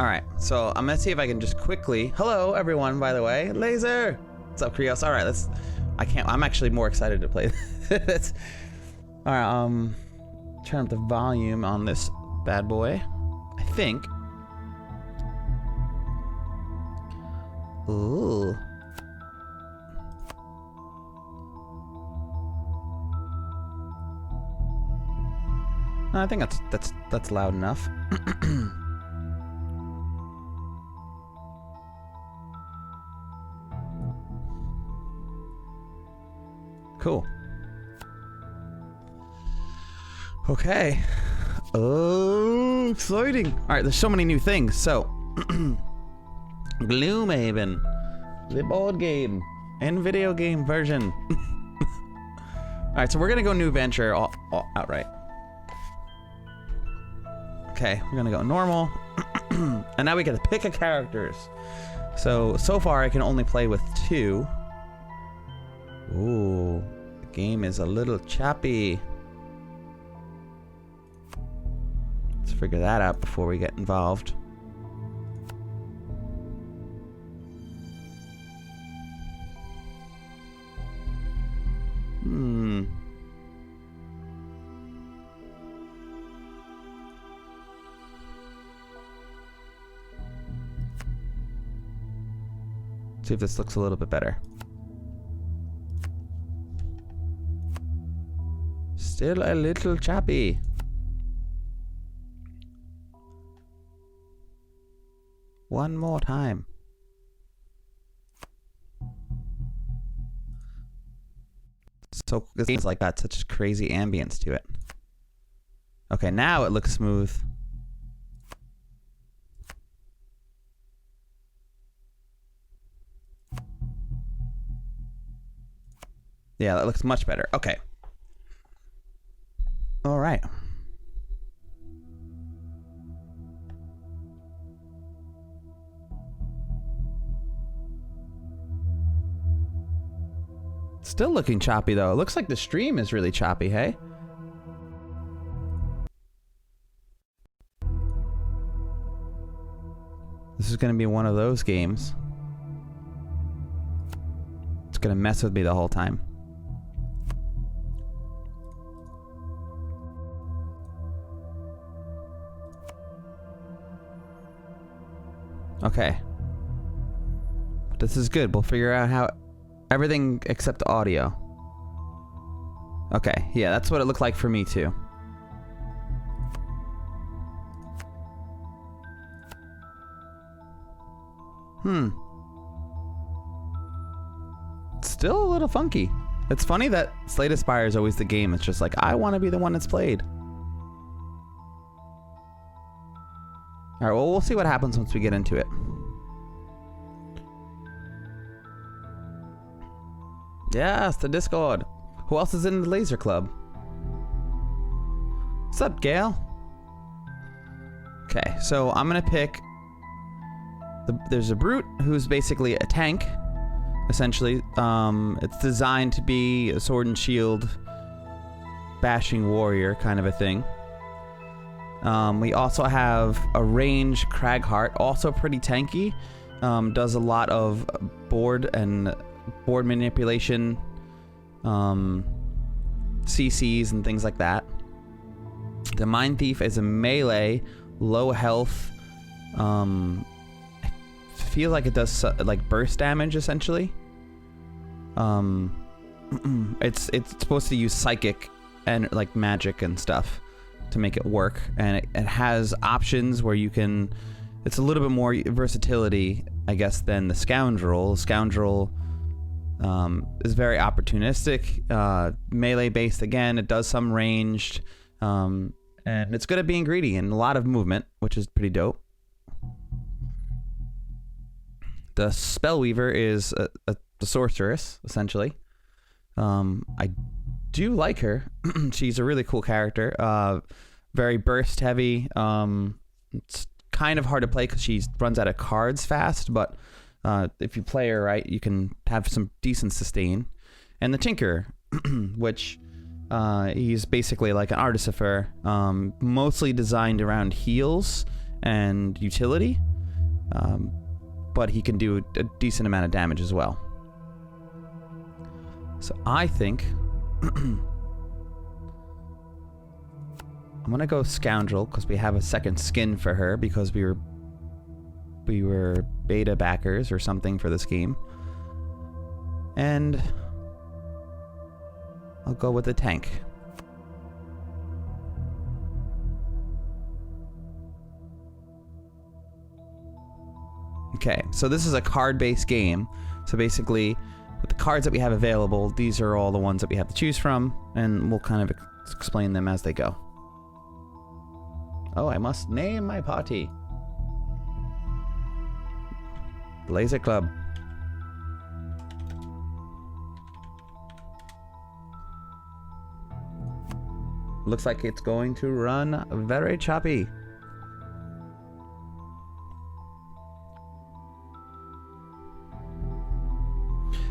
Alright, so I'm gonna see if I can just quickly... Hello, everyone, by the way. Laser! What's up, Krios? Alright, let's... I'm actually more excited to play this. Alright, turn up the volume on this bad boy. I think. Ooh. No, I think that's loud enough. Cool. Okay. Oh, exciting. All right, there's so many new things. So, Gloomhaven, the board game and video game version. All right, so we're gonna go new venture outright. Okay, we're gonna go normal. And now we get to pick a characters. So far I can only play with 2. Ooh, the game is a little choppy. Let's figure that out before we get involved. See if this looks a little bit better. Still a little choppy. One more time. So this game's like got such crazy ambience to it. Okay, now it looks smooth. Yeah, that looks much better. Okay. All right. Still looking choppy though. It looks like the stream is really choppy, hey? This is gonna be one of those games. It's gonna mess with me the whole time. Okay. This is good. We'll figure out how everything except the audio. Okay, yeah, that's what it looked like for me too. Still a little funky. It's funny that Slay Spire is always the game. It's just like, I want to be the one that's played. Alright, well, we'll see what happens once we get into it. Yes, the Discord. Who else is in the Laser Club? What's up, Gail? Okay, so I'm gonna pick... There's a Brute who's basically a tank, essentially. It's designed to be a sword and shield bashing warrior kind of a thing. We also have a range Cragheart, also pretty tanky. Does a lot of board manipulation, CCs and things like that. The Mind Thief is a melee, low health. I feel like it does like burst damage essentially. It's supposed to use psychic and like magic and stuff to make it work, and it has options where you can... It's a little bit more versatility, I guess, than the Scoundrel. Scoundrel is very opportunistic, melee based again. It does some ranged, and it's good at being greedy and a lot of movement, which is pretty dope. The Spellweaver is the sorceress, essentially. I do like her. She's a really cool character. Very burst heavy. It's kind of hard to play because she runs out of cards fast, but if you play her right, you can have some decent sustain. And the Tinker, which he's basically like an Artificer, mostly designed around heals and utility. but he can do a decent amount of damage as well. So I think I'm gonna go Scoundrel because we have a second skin for her because we were beta backers or something for this game. And I'll go with the tank. Okay, so this is a card-based game. So basically, with the cards that we have available, these are all the ones that we have to choose from, and we'll kind of explain them as they go. Oh, I must name my party. Laser Club. Looks like it's going to run very choppy.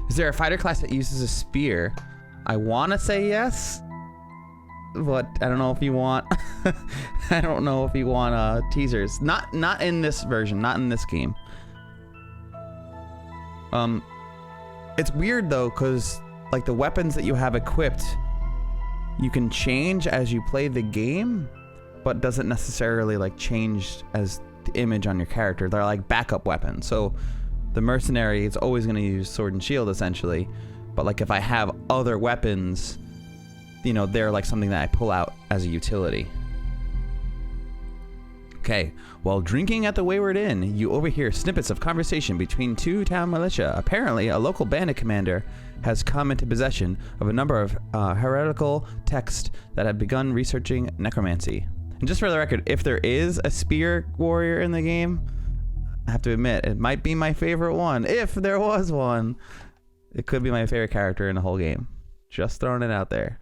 Is there a fighter class that uses a spear? I want to say yes, but I don't know if you want. I don't know if you want teasers. Not in this version. Not in this game. It's weird though, because like the weapons that you have equipped, you can change as you play the game, but doesn't necessarily like change as the image on your character. They're like backup weapons. So the mercenary is always going to use sword and shield essentially, but like if I have other weapons, you know, they're like something that I pull out as a utility. Okay, while drinking at the Wayward Inn, you overhear snippets of conversation between two town militia. Apparently, a local bandit commander has come into possession of a number of heretical texts that have begun researching necromancy. And just for the record, if there is a spear warrior in the game, I have to admit, it might be my favorite one. If there was one, it could be my favorite character in the whole game. Just throwing it out there.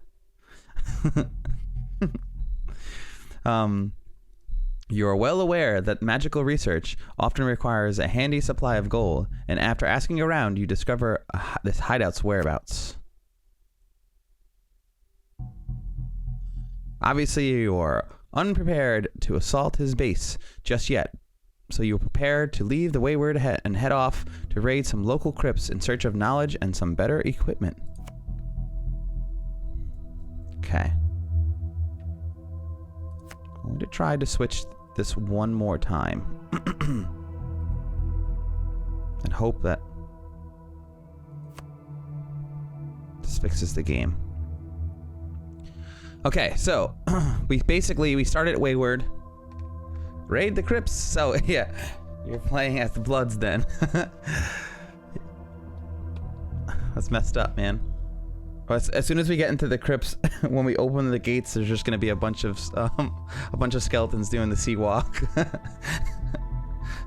You are well aware that magical research often requires a handy supply of gold, and after asking around, you discover this hideout's whereabouts. Obviously, you are unprepared to assault his base just yet, so you are prepared to leave the Wayward and head off to raid some local crypts in search of knowledge and some better equipment. Okay. I'm going to try to switch this one more time and hope that this fixes the game. Okay, so we started at Wayward, raid the crypts. So yeah, you're playing as the Bloods then. That's messed up, man. As soon as we get into the crypts, when we open the gates, there's just gonna be a bunch of skeletons doing the sea walk,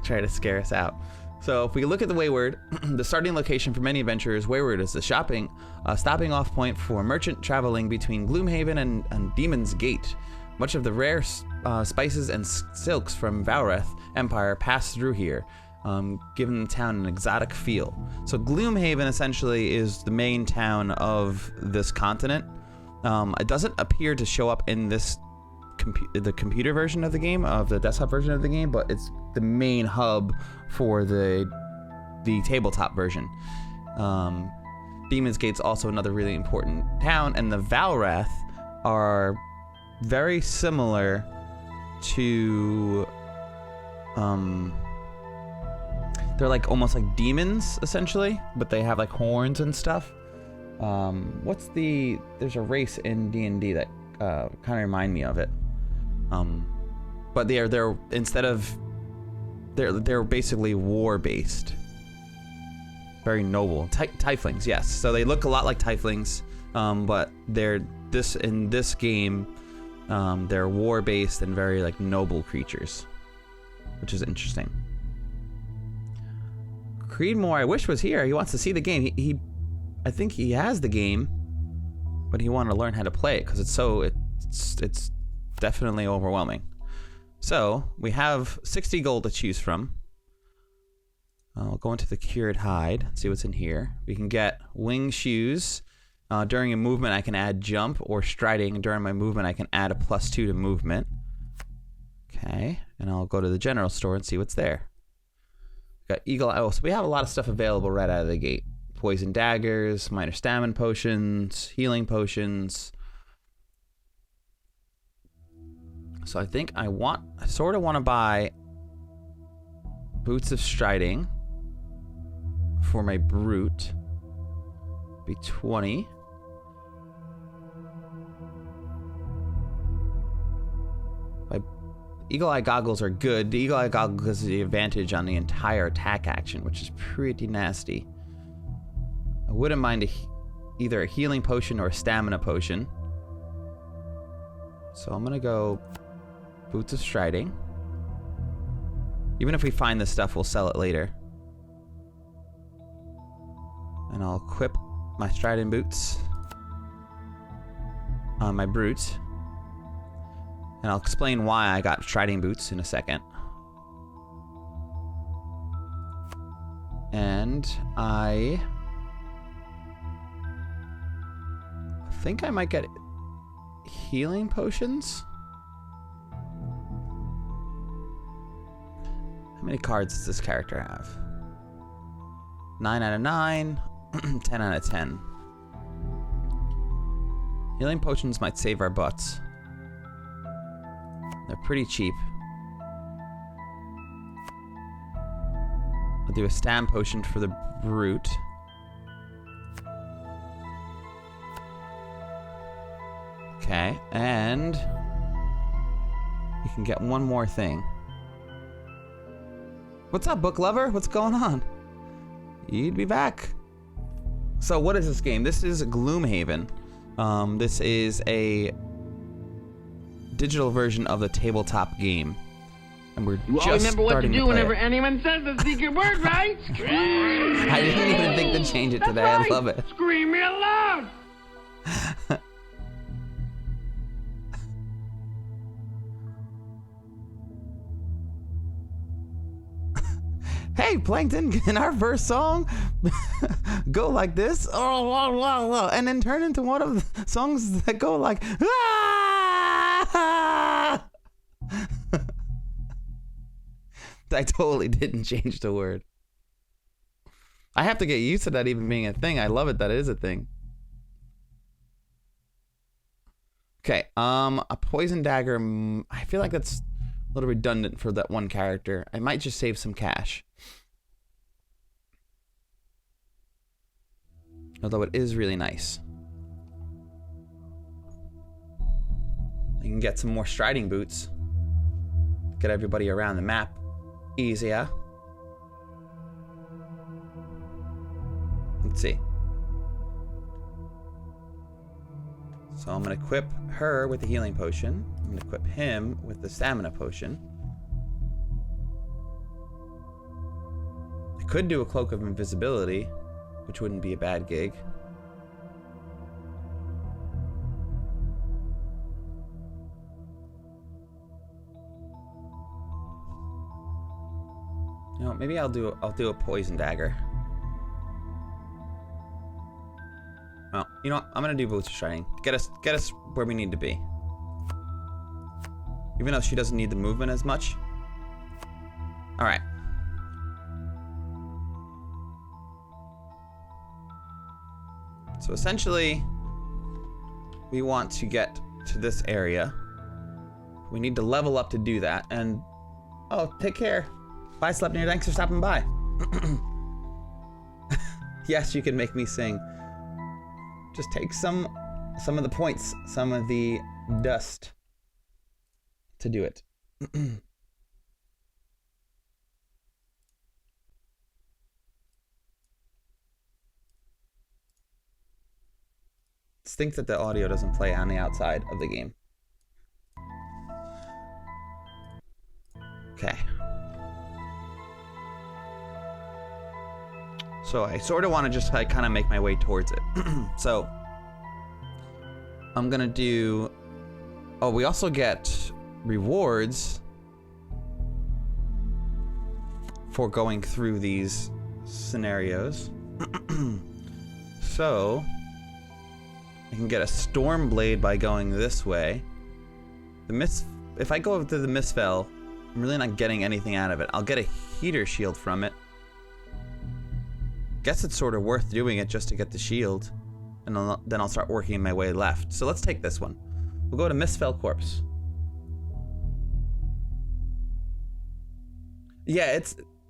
try to scare us out. So if we look at the Wayward, the starting location for many adventurers, Wayward is the stopping off point for merchant traveling between Gloomhaven and Demon's Gate. Much of the rare spices and silks from Valoreth Empire pass through here, giving the town an exotic feel. So Gloomhaven essentially is the main town of this continent. It doesn't appear to show up in this the computer version of the game, of the desktop version of the game, but it's the main hub for the tabletop version. Demon's Gate's also another really important town, and the Valoreth are very similar to they're like almost like demons essentially, but they have like horns and stuff. There's a race in D&D that kind of remind me of it. But they're basically war based. Very noble. Tieflings, yes. So they look a lot like tieflings, but in this game, they're war based and very like noble creatures, which is interesting. Creedmoor, I wish was here. He wants to see the game. I think he has the game, but he wanted to learn how to play it because it's definitely overwhelming. So we have 60 gold to choose from. I'll go into the Cured Hide, see what's in here. We can get wing shoes. During a movement, I can add jump, or striding. During my movement, I can add a +2 to movement. Okay, and I'll go to the general store and see what's there. Got Eagle Eye. Oh, so we have a lot of stuff available right out of the gate. Poison daggers, minor stamina potions, healing potions. So I think I sort of want to buy Boots of Striding for my Brute. Be 20. My Eagle Eye Goggles are good. The Eagle Eye Goggles gives the advantage on the entire attack action, which is pretty nasty. I wouldn't mind either a healing potion or a stamina potion. So I'm going to go Boots of Striding. Even if we find this stuff, we'll sell it later. And I'll equip my Striding Boots on my Brute. And I'll explain why I got Striding Boots in a second. And I think I might get healing potions. How many cards does this character have? 9 out of 9, 10 out of 10. Healing potions might save our butts. They're pretty cheap. I'll do a stam potion for the Brute. Okay, and you can get one more thing. What's up, book lover? What's going on? You'd be back. So what is this game? This is Gloomhaven. This is a digital version of the tabletop game. And we're you just all remember what to do whenever it. anyone says the secret word, right? Scream! I didn't even think to change it today. Right. I love it. Scream real loud! Hey, Plankton, can our first song go like this? Oh, and then turn into one of the songs that go like, ah! I totally didn't change the word. I have to get used to that even being a thing. I love it that it is a thing. Okay, a poison dagger. I feel like that's a little redundant for that one character. I might just save some cash. Although it is really nice. I can get some more striding boots. Get everybody around the map easier. Let's see. So I'm going to equip her with the healing potion. I'm going to equip him with the stamina potion. I could do a cloak of invisibility, which wouldn't be a bad gig. You know, maybe I'll do a poison dagger. Well, you know what? I'm gonna do Boots of Striding. Get us where we need to be. Even though she doesn't need the movement as much. Alright. So essentially, we want to get to this area. We need to level up to do that. And, oh, take care. Bye, Sleipnir. Thanks for stopping by. Yes, you can make me sing. Just take some of the points, some of the dust to do it. Stinks that the audio doesn't play on the outside of the game. Okay. So I sort of want to just like kind of make my way towards it. So I'm gonna do. Oh, we also get rewards for going through these scenarios. So I can get a storm blade by going this way. If I go to the Mistfell, I'm really not getting anything out of it. I'll get a heater shield from it. guess it's sort of worth doing it just to get the shield. And then I'll start working my way left. So let's take this one. We'll go to Misspell Corpse. Yeah,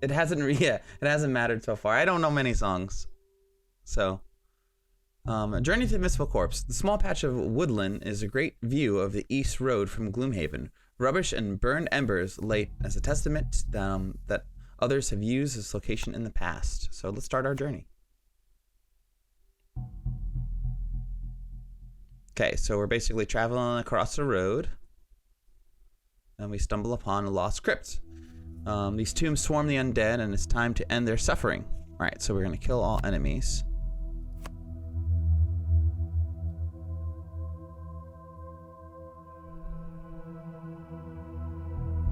it hasn't mattered so far. I don't know many songs. So, Journey to Misspell Corpse. The small patch of woodland is a great view of the east road from Gloomhaven. Rubbish and burned embers lay as a testament that others have used this location in the past. So let's start our journey. Okay, so we're basically traveling across the road, and we stumble upon a lost crypt. These tombs swarm the undead, and it's time to end their suffering. Alright, so we're going to kill all enemies.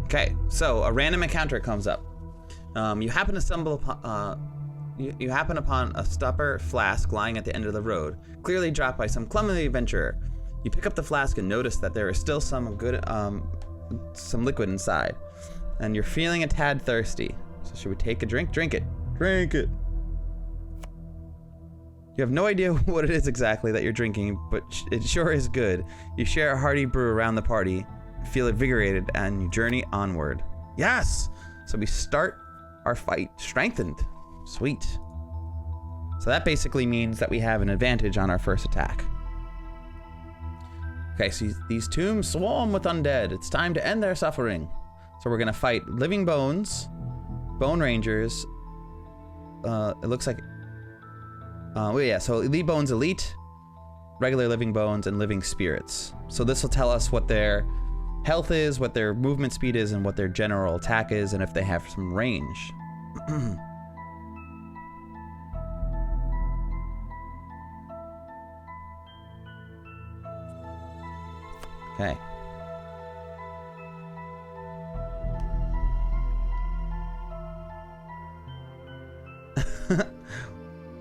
Okay, so a random encounter comes up. You happen to stumble upon... You happen upon a stopper flask lying at the end of the road, clearly dropped by some clumsy adventurer. You pick up the flask and notice that there is still some liquid inside, and you're feeling a tad thirsty. So should we take a drink? Drink it. Drink it. You have no idea what it is exactly that you're drinking, but it sure is good. You share a hearty brew around the party, feel invigorated, and you journey onward. Yes! So we start our fight strengthened. Sweet. So that basically means that we have an advantage on our first attack. Okay, so these tombs swarm with undead. It's time to end their suffering. So we're gonna fight living bones, bone rangers. It looks like... well, yeah, so elite bones, elite, regular living bones, and living spirits. So this will tell us what their health is, what their movement speed is, and what their general attack is, and if they have some range. Okay.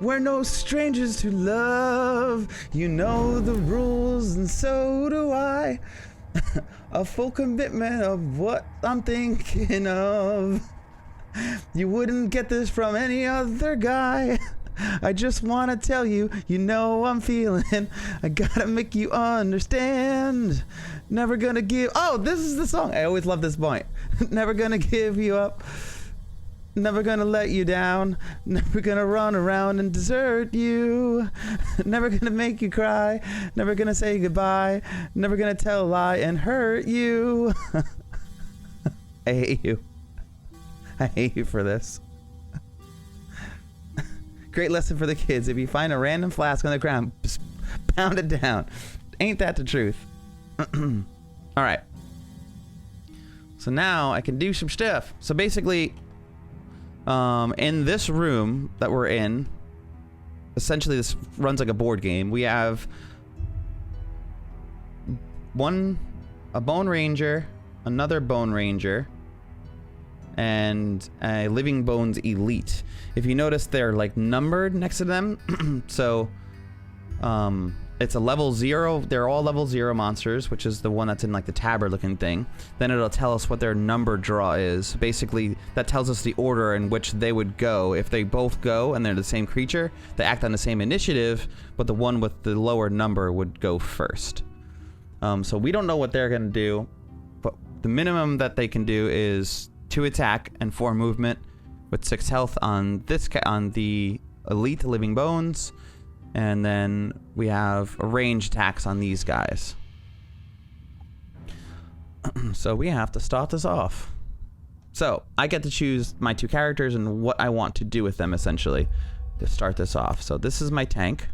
We're no strangers to love. You know the rules, and so do I. A full commitment of what I'm thinking of. You wouldn't get this from any other guy. I just want to tell you, you know I'm feeling. I gotta make you understand. Never gonna give... Oh, this is the song. I always love this point. Never gonna give you up. Never gonna let you down. Never gonna run around and desert you. Never gonna make you cry. Never gonna say goodbye. Never gonna tell a lie and hurt you. I hate you. I hate you for this. Great lesson for the kids. If you find a random flask on the ground, just pound it down. Ain't that the truth? Alright. So now I can do some stuff. So basically, in this room that we're in, essentially this runs like a board game. We have a bone ranger, another bone ranger, and a living bones elite. If you notice, they're like numbered next to them. So it's a level 0. They're all level 0 monsters, which is the one that's in like the tabard looking thing. Then it'll tell us what their number draw is. Basically, that tells us the order in which they would go. If they both go and they're the same creature, they act on the same initiative, but the one with the lower number would go first. So we don't know what they're gonna do, but the minimum that they can do is 2 attack and 4 movement with 6 health on the elite living bones, and then we have a range attacks on these guys. So we have to start this off. So I get to choose my 2 characters and what I want to do with them essentially to start this off. So this is my tank,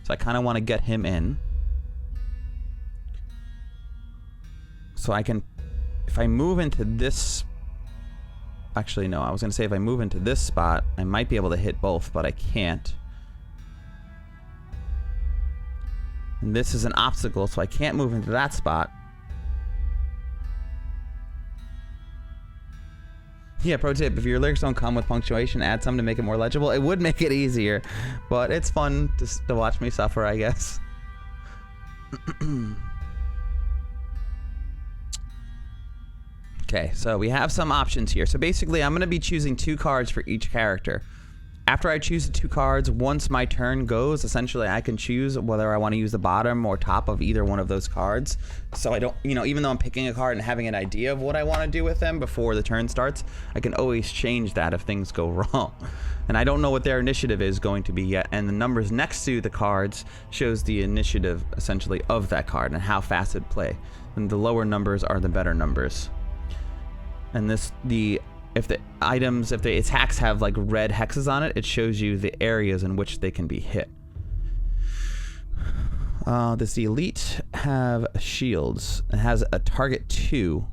so I kind of want to get him in. So I can, if I move into this... Actually, no, I was going to say if I move into this spot, I might be able to hit both, but I can't. And this is an obstacle, so I can't move into that spot. Yeah, pro tip, if your lyrics don't come with punctuation, add some to make it more legible. It would make it easier, but it's fun to watch me suffer, I guess. Okay, so we have some options here. So basically, I'm going to be choosing 2 cards for each character. after I choose the 2 cards, once my turn goes, essentially I can choose whether I want to use the bottom or top of either one of those cards. So I don't, you know, even though I'm picking a card and having an idea of what I want to do with them before the turn starts, I can always change that if things go wrong. And I don't know what their initiative is going to be yet, and the numbers next to the cards shows the initiative essentially of that card and how fast it play. And the lower numbers are the better numbers. And if the attacks have like red hexes on it, it shows you the areas in which they can be hit. Does the elite have shields? It has a target 2.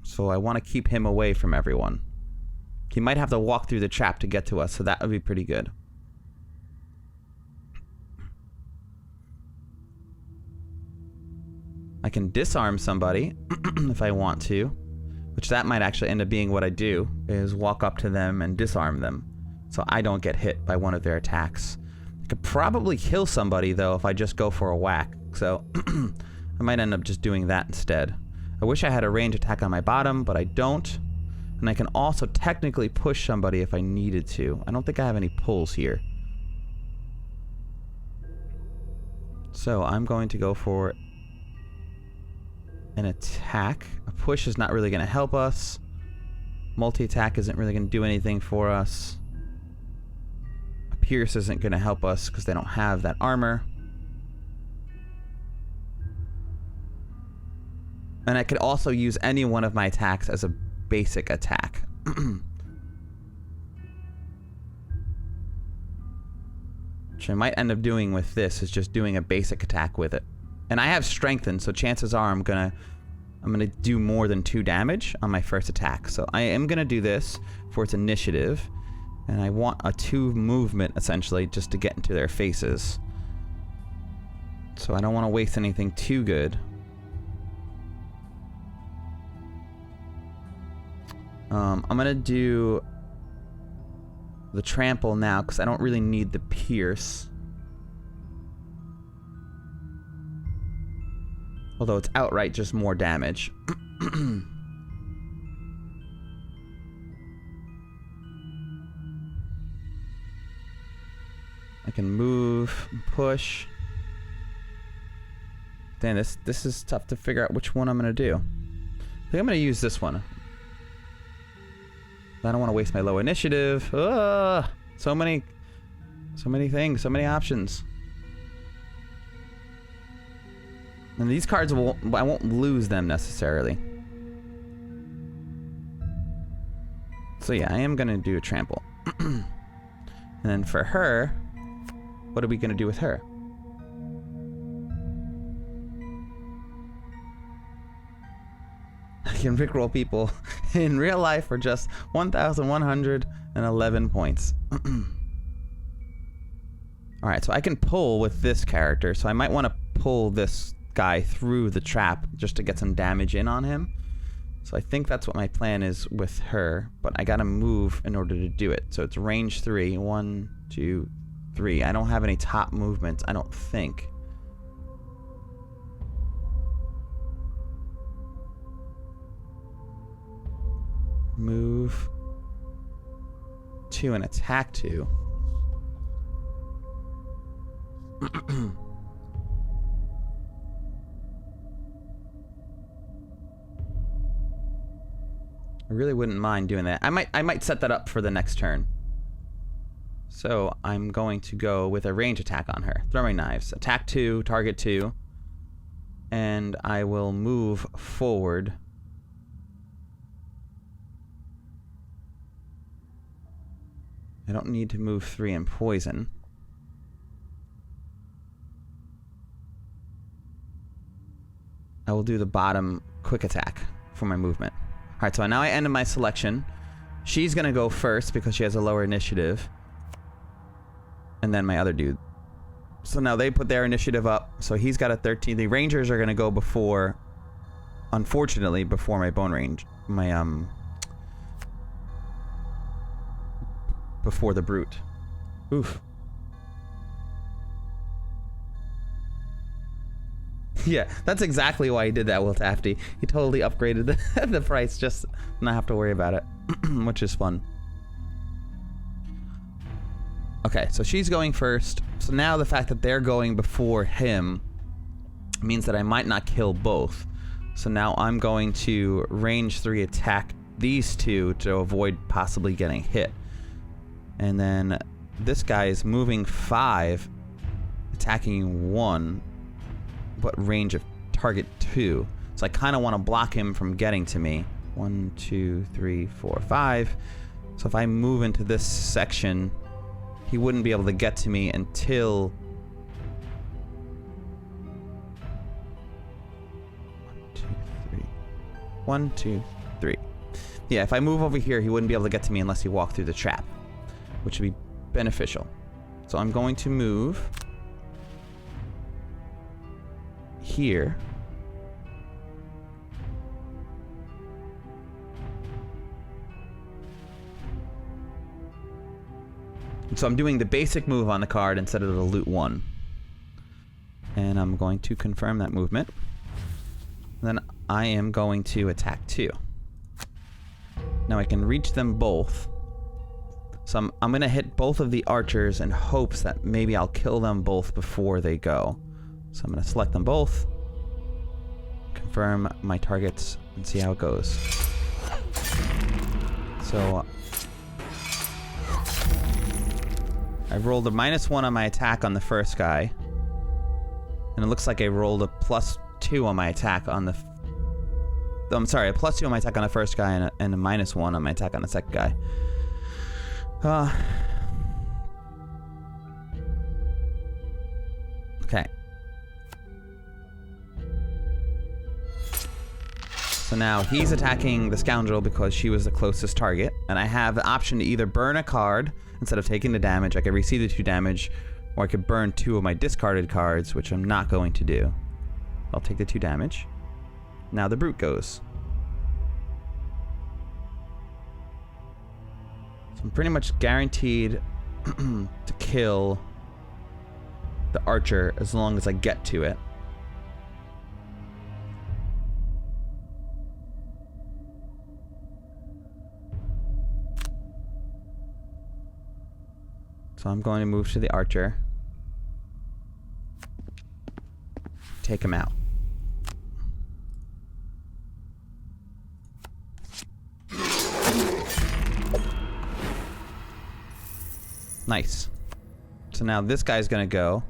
So I want to keep him away from everyone. He might have to walk through the trap to get to us, so that would be pretty good. I can disarm somebody if I want to. Which that might actually end up being what I do, is walk up to them and disarm them, so I don't get hit by one of their attacks. I could probably kill somebody, though, if I just go for a whack, so I might end up just doing that instead. I wish I had a range attack on my bottom, but I don't. And I can also technically push somebody if I needed to. I don't think I have any pulls here. So I'm going to go for an attack. A push is not really going to help us. Multi-attack isn't really going to do anything for us. A pierce isn't going to help us because they don't have that armor. And I could also use any one of my attacks as a basic attack. Which I might end up doing with this is just doing a basic attack with it. And I have strengthened, so chances are I'm gonna do more than 2 damage on my first attack. So I am gonna do this for its initiative, and I want a 2 movement essentially just to get into their faces. So I don't want to waste anything too good. I'm gonna do the trample now because I don't really need the pierce. Although it's outright just more damage. I can move, push. Damn, this is tough to figure out which one I'm gonna do. I think I'm gonna use this one. I don't want to waste my low initiative. So many things, so many options. And these cards I won't lose them necessarily. So yeah, I am gonna do a trample. And then for her, what are we gonna do with her? I can rickroll people in real life for just 1,111 points. Alright, so I can pull with this character, so I might want to pull this guy through the trap just to get some damage in on him. So I think that's what my plan is with her, but I gotta move in order to do it. So it's range 3. 1, 2, 3. I don't have any top movements, I don't think. Move 2 and attack 2. I really wouldn't mind doing that. I might set that up for the next turn. So I'm going to go with a range attack on her. Throwing knives. Attack 2, target 2. And I will move forward. I don't need to move 3 in poison. I will do the bottom quick attack for my movement. Alright, so now I ended my selection. She's gonna go first because she has a lower initiative. And then my other dude. So now they put their initiative up. So he's got a 13. The rangers are gonna go before, unfortunately, before my bone range. Before the brute. Oof. Yeah, that's exactly why he did that, Will Tafty. He totally upgraded the price just not have to worry about it, which is fun. Okay, so she's going first. So now the fact that they're going before him means that I might not kill both. So now I'm going to range 3 attack these two to avoid possibly getting hit. And then this guy is moving 5, attacking 1, but range of target 2. So I kind of want to block him from getting to me. 1, 2, 3, 4, 5. So if I move into this section, he wouldn't be able to get to me until... 1, 2, 3. Yeah, if I move over here, he wouldn't be able to get to me unless he walked through the trap, which would be beneficial. So I'm going to move here. So I'm doing the basic move on the card instead of the loot 1. And I'm going to confirm that movement. Then I am going to attack 2. Now I can reach them both. So I'm going to hit both of the archers in hopes that maybe I'll kill them both before they go. So I'm going to select them both. Confirm my targets and see how it goes. So... I rolled a -1 on my attack on the first guy. And it looks like I rolled a +2 on my attack on the... I'm sorry, a +2 on my attack on the first guy and a -1 on my attack on the second guy. Okay. So now he's attacking the scoundrel because she was the closest target. And I have the option to either burn a card instead of taking the damage. I could receive the 2 damage, or I could burn 2 of my discarded cards, which I'm not going to do. I'll take the 2 damage. Now the brute goes. So I'm pretty much guaranteed to kill the archer as long as I get to it. So I'm going to move to the archer. Take him out. Nice. So now this guy's gonna go.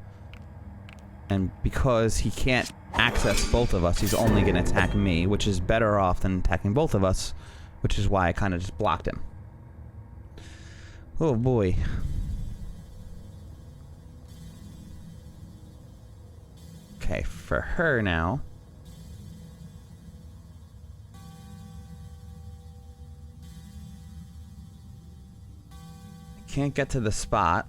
And because he can't access both of us, he's only gonna attack me, which is better off than attacking both of us, which is why I kind of just blocked him. Oh boy. Okay, for her now. I can't get to the spot.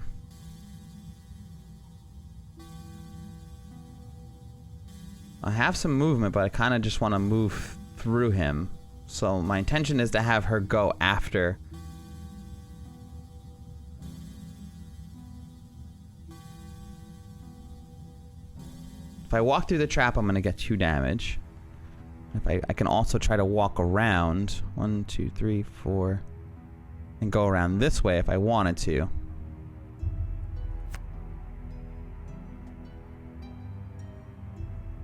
I have some movement, but I kind of just want to move through him. So my intention is to have her go after. If I walk through the trap, I'm going to get 2 damage. If I can also try to walk around. 1, 2, 3, 4. And go around this way if I wanted to.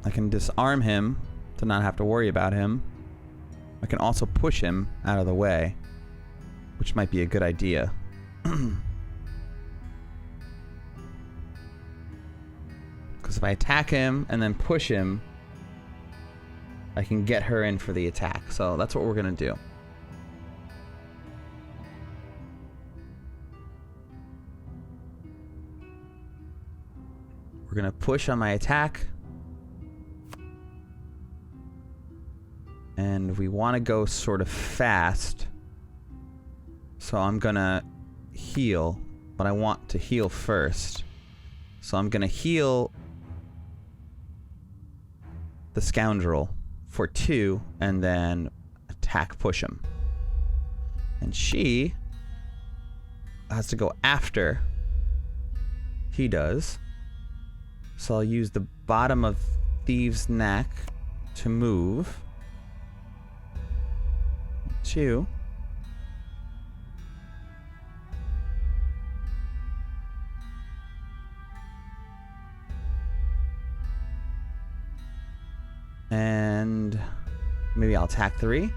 I can disarm him to not have to worry about him. I can also push him out of the way, which might be a good idea. Because if I attack him and then push him, I can get her in for the attack. So that's what we're going to do. We're going to push on my attack. And we want to go sort of fast. So I'm going to heal. But I want to heal first. So I'm going to heal the scoundrel for 2 and then attack push him. And she has to go after he does. So I'll use the bottom of Thieves' Neck to move. 2. And maybe I'll attack 3.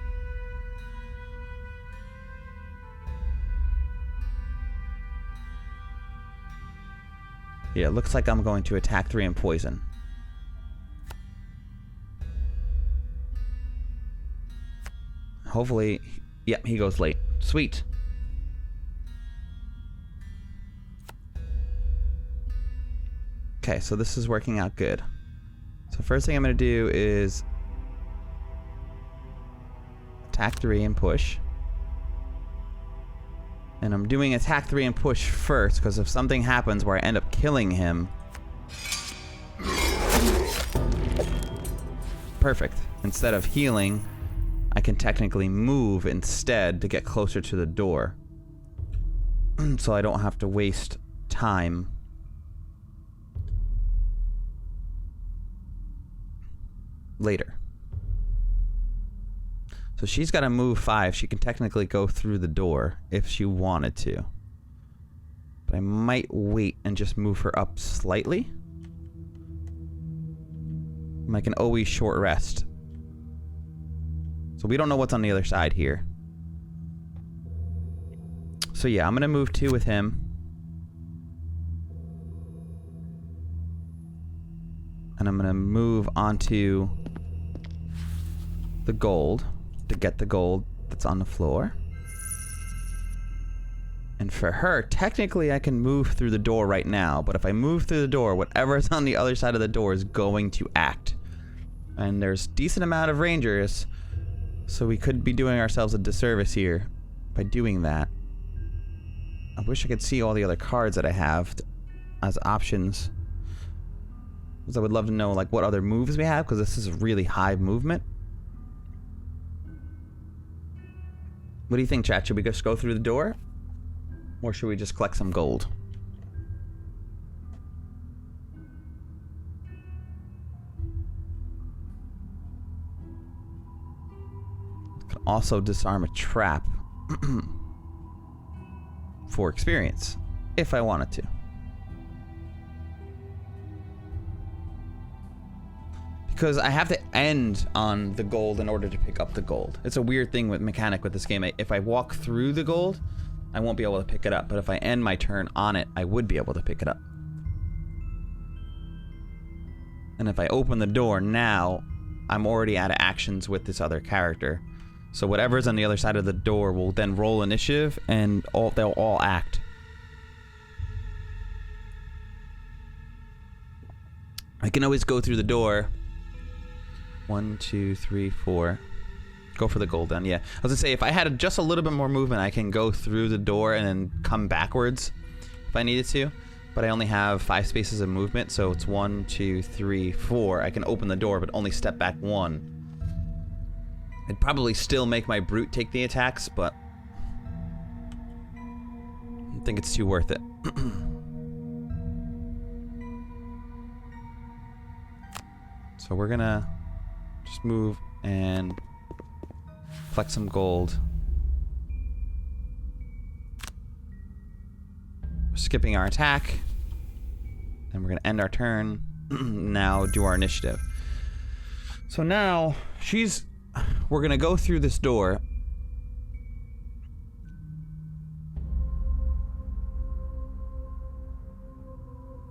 Yeah, it looks like I'm going to attack 3 and poison. Hopefully, yep, he goes late. Sweet. Okay, so this is working out good. So first thing I'm going to do is attack 3 and push. And I'm doing attack 3 and push first, because if something happens where I end up killing him... Perfect. Instead of healing, I can technically move instead to get closer to the door. So I don't have to waste time. Later. So she's got to move 5. She can technically go through the door if she wanted to. But I might wait and just move her up slightly. I can always short rest. So we don't know what's on the other side here. So yeah, I'm going to move 2 with him. And I'm going to move onto the gold to get the gold that's on the floor. And for her, technically I can move through the door right now, but if I move through the door, whatever's on the other side of the door is going to act. And there's a decent amount of rangers, so we could be doing ourselves a disservice here by doing that. I wish I could see all the other cards that I have as options, because I would love to know like what other moves we have, because this is a really high movement. What do you think, chat? Should we just go through the door? Or should we just collect some gold? Can also disarm a trap for experience, if I wanted to. Because I have to end on the gold in order to pick up the gold. It's a weird thing with mechanic with this game. If I walk through the gold, I won't be able to pick it up. But if I end my turn on it, I would be able to pick it up. And if I open the door now, I'm already out of actions with this other character. So whatever's on the other side of the door will then roll initiative, and they'll all act. I can always go through the door. 1, 2, 3, 4. Go for the gold then, yeah. I was gonna say, if I had just a little bit more movement, I can go through the door and then come backwards if I needed to. But I only have 5 spaces of movement, so it's 1, 2, 3, 4. I can open the door, but only step back 1. I'd probably still make my brute take the attacks, but I think it's too worth it. So we're gonna just move and collect some gold. We're skipping our attack. And we're gonna end our turn. Now do our initiative. So now we're gonna go through this door.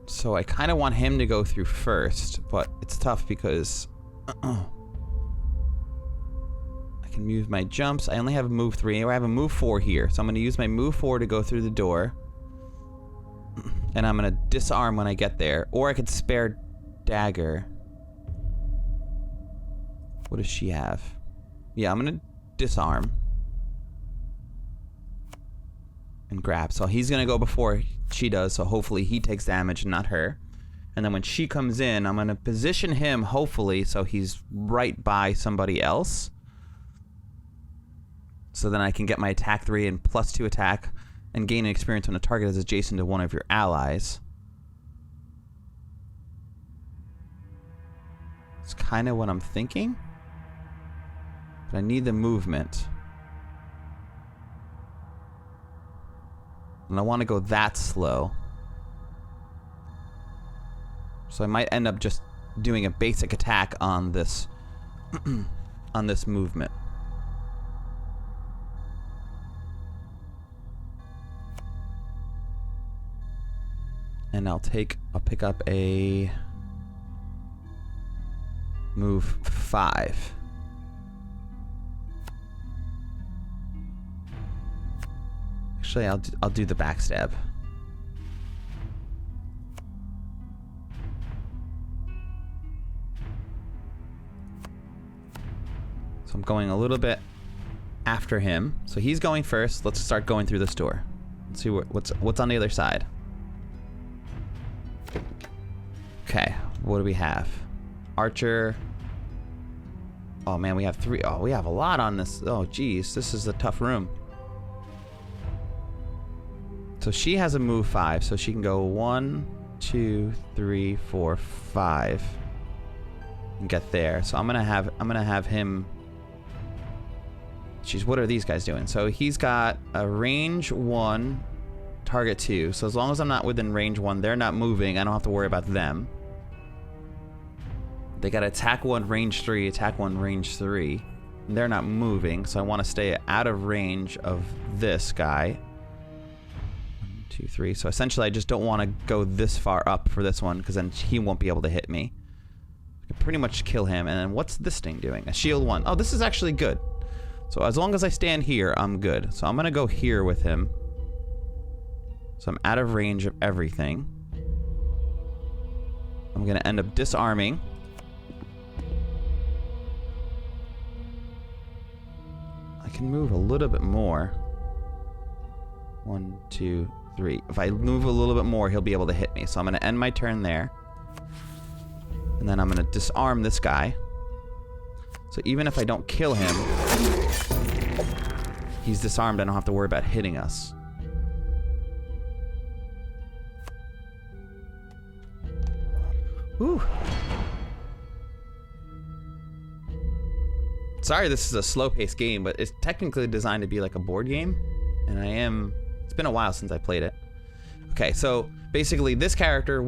So I kind of want him to go through first, but it's tough because I can use my jumps. I only have a move 3, or I have a move 4 here. So I'm going to use my move 4 to go through the door. And I'm going to disarm when I get there. Or I could spare dagger. What does she have? Yeah, I'm going to disarm. And grab. So he's going to go before she does, so hopefully he takes damage and not her. And then when she comes in, I'm going to position him, hopefully, so he's right by somebody else. So then I can get my attack 3 and +2 attack and gain an experience when a target is adjacent to one of your allies. It's kind of what I'm thinking. But I need the movement. And I want to go that slow. So I might end up just doing a basic attack on this on this movement. And I'll pick up a move 5. Actually, I'll do the backstab. So I'm going a little bit after him. So he's going first. Let's start going through this door. Let's see what's on the other side. Okay, what do we have? Archer. Oh man, we have 3. Oh, we have a lot on this. Oh geez, this is a tough room. So she has a move 5, so she can go 1, 2, 3, 4, 5 and get there. So I'm gonna have him. Jeez, what are these guys doing? So he's got a range 1, target 2. So as long as I'm not within range 1, they're not moving. I don't have to worry about them. They got attack 1, range 3, attack 1, range 3. And they're not moving, so I want to stay out of range of this guy. 1, 2, 3. So essentially, I just don't want to go this far up for this one, because then he won't be able to hit me. I can pretty much kill him. And then what's this thing doing? A shield 1. Oh, this is actually good. So as long as I stand here, I'm good. So I'm going to go here with him. So I'm out of range of everything. I'm going to end up disarming. I can move a little bit more. 1, 2, 3. If I move a little bit more, he'll be able to hit me. So I'm going to end my turn there. And then I'm going to disarm this guy. So even if I don't kill him, he's disarmed. I don't have to worry about hitting us. Whew. Sorry this is a slow-paced game, but it's technically designed to be like a board game. And it's been a while since I played it. Okay, so basically this character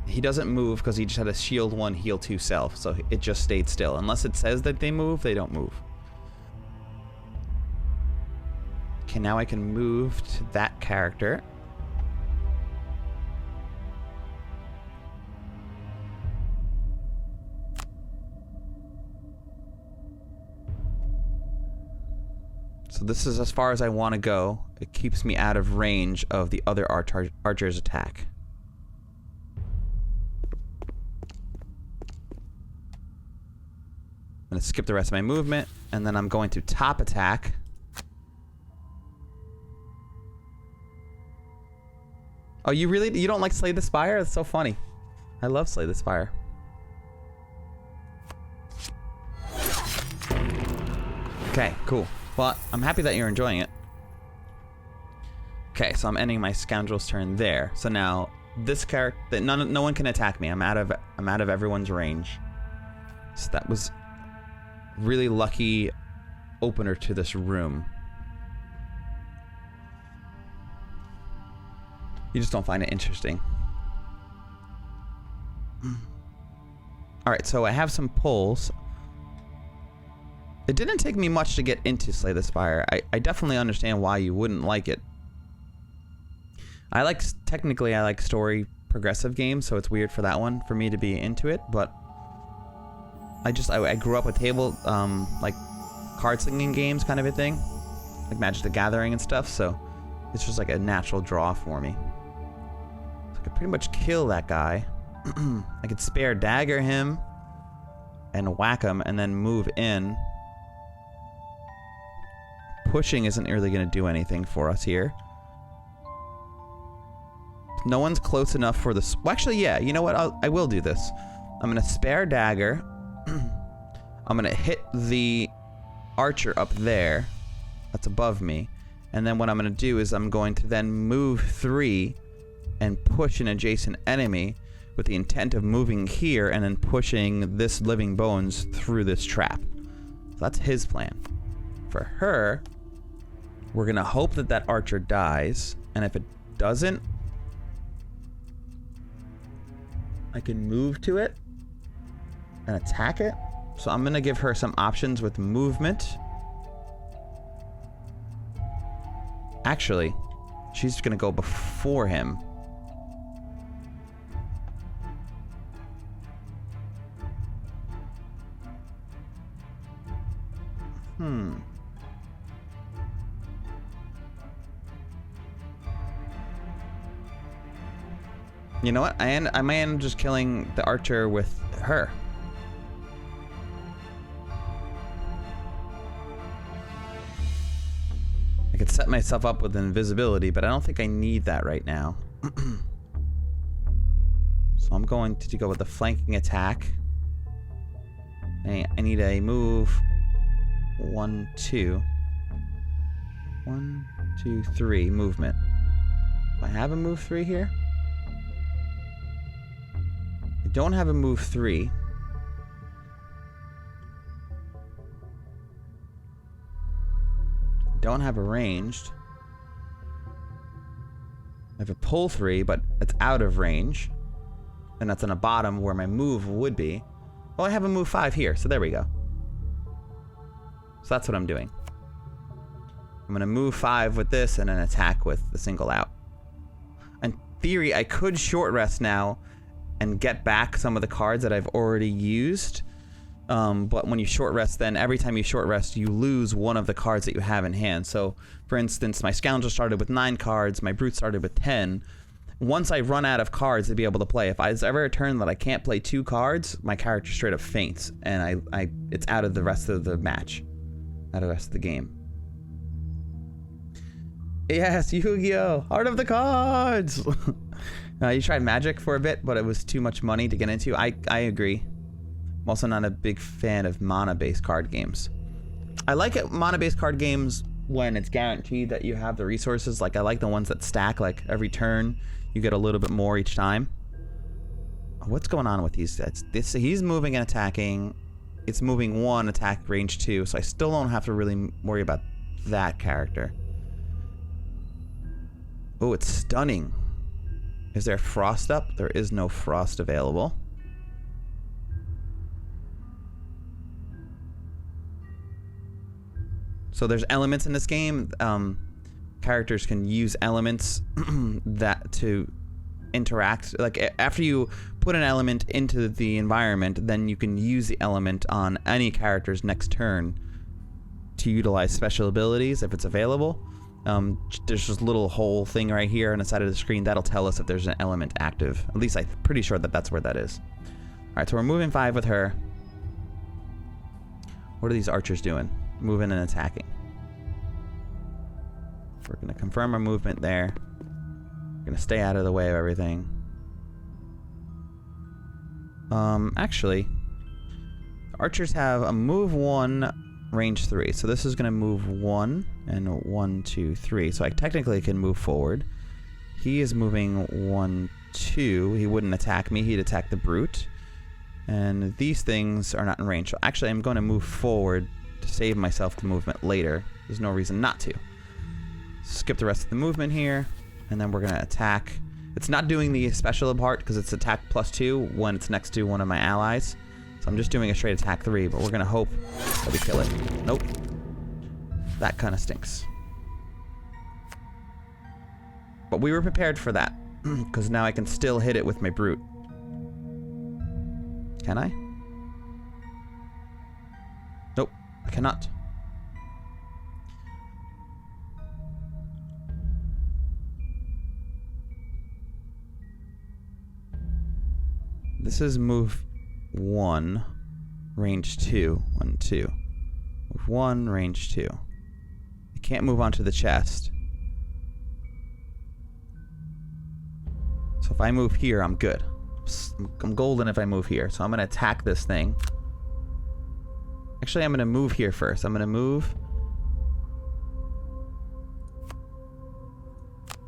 he doesn't move because he just had a shield 1, heal 2 self. So it just stayed still. Unless it says that they move, they don't move. Okay, now I can move to that character. So this is as far as I want to go. It keeps me out of range of the other archer's attack. I'm going to skip the rest of my movement, and then I'm going to top attack. Oh, you don't like Slay the Spire? That's so funny. I love Slay the Spire. Okay, cool. Well, I'm happy that you're enjoying it. Okay, so I'm ending my scoundrel's turn there. So now this character, no one can attack me. I'm out of everyone's range. So that was really lucky opener to this room. You just don't find it interesting. All right, so I have some pulls. It didn't take me much to get into Slay the Spire. I definitely understand why you wouldn't like it. Technically I like story progressive games, so it's weird for that one for me to be into it, but I grew up with like card slinging games kind of a thing, like Magic the Gathering and stuff, so it's just like a natural draw for me. So I could pretty much kill that guy. I could spare dagger him and whack him and then move in. Pushing isn't really going to do anything for us here. No one's close enough for this. Well, actually, yeah. You know what? I will do this. I'm going to spare dagger. I'm going to hit the archer up there. That's above me. And then what I'm going to do is I'm going to then move 3 and push an adjacent enemy with the intent of moving here and then pushing this living bones through this trap. So that's his plan. For her, we're going to hope that that archer dies. And if it doesn't, I can move to it and attack it. So I'm going to give her some options with movement. Actually, she's going to go before him. You know what? I might end up just killing the archer with her. I could set myself up with invisibility, but I don't think I need that right now. So I'm going to go with the flanking attack. I need a move 1, 2. 1, 2, 3 movement. Do I have a move 3 here? I don't have a move 3. Don't have a ranged. I have a pull 3, but it's out of range. And that's on the bottom where my move would be. Well, I have a move 5 here, so there we go. So that's what I'm doing. I'm gonna move 5 with this and then attack with the single out. In theory, I could short rest now and get back some of the cards that I've already used. But when you short rest, then every time you short rest, you lose one of the cards that you have in hand. So, for instance, my Scoundrel started with 9 cards, my Brute started with 10. Once I run out of cards to be able to play, if it's ever a turn that I can't play 2 cards, my character straight up faints, and it's out of the rest of the match, out of the rest of the game. Yes, Yu-Gi-Oh! Heart of the Cards! You tried Magic for a bit, but it was too much money to get into. I agree. I'm also not a big fan of mana-based card games. I like mana-based card games when it's guaranteed that you have the resources. Like, I like the ones that stack, like, every turn you get a little bit more each time. What's going on with these sets? He's moving and attacking. It's moving 1, attack range 2, so I still don't have to really worry about that character. Oh, it's stunning. Is there frost up? There is no frost available. So there's elements in this game. Characters can use elements that to interact. Like, after you put an element into the environment, then you can use the element on any character's next turn to utilize special abilities if it's available. There's this little whole thing right here on the side of the screen that'll tell us if there's an element active. At least I'm pretty sure that that's where that is. Alright, so we're moving 5 with her. What are these archers doing? Moving and attacking. We're going to confirm our movement there. We're going to stay out of the way of everything. Actually, archers have a move 1, range 3. So this is going to move 1 and 1, 2, 3. So I technically can move forward. He is moving 1, 2. He wouldn't attack me. He'd attack the brute. And these things are not in range. So actually, I'm going to move forward to save myself the movement later. There's no reason not to. Skip the rest of the movement here, and then we're going to attack. It's not doing the special part because it's attack +2 when it's next to one of my allies. So I'm just doing a straight attack 3, but we're going to hope that we kill it. Nope. That kind of stinks. But we were prepared for that, because now I can still hit it with my brute. Can I? Nope, I cannot. This is move 1, range 2, 1, 2. Move 1, range 2. I can't move onto the chest. So if I move here, I'm good. I'm golden if I move here. So I'm going to attack this thing. Actually, I'm going to move here first. I'm going to move.